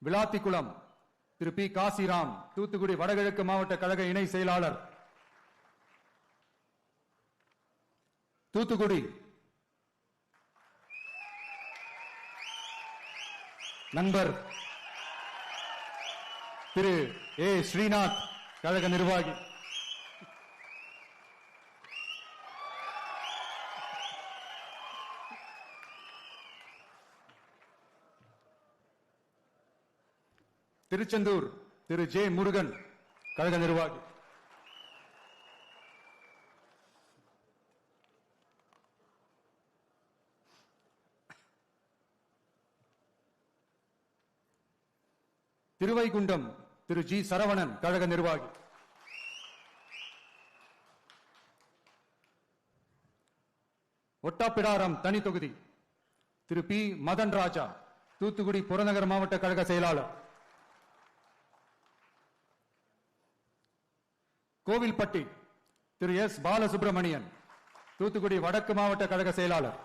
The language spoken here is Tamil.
விளாத்திக்குளம் திரு பி காசிராம், தூத்துக்குடி வடகிழக்கு மாவட்ட கழக இணை செயலாளர். தூத்துக்குடி நண்பர் திரு ஏ ஸ்ரீநாத், கழக நிர்வாகி. திருச்செந்தூர் திரு ஜே முருகன், கழக நிர்வாகி. திருவைகுண்டம் திரு ஜி சரவணன், கழக நிர்வாகி. ஒட்டாப்பிடாரம் தனி தொகுதி திரு பி மதன் ராஜா, தூத்துக்குடி புறநகர் மாவட்ட கழக செயலாளர். கோவில்பட்டி திரு எஸ் பாலசுப்ரமணியன், தூத்துக்குடி வடக்கு மாவட்ட கழக செயலாளர்.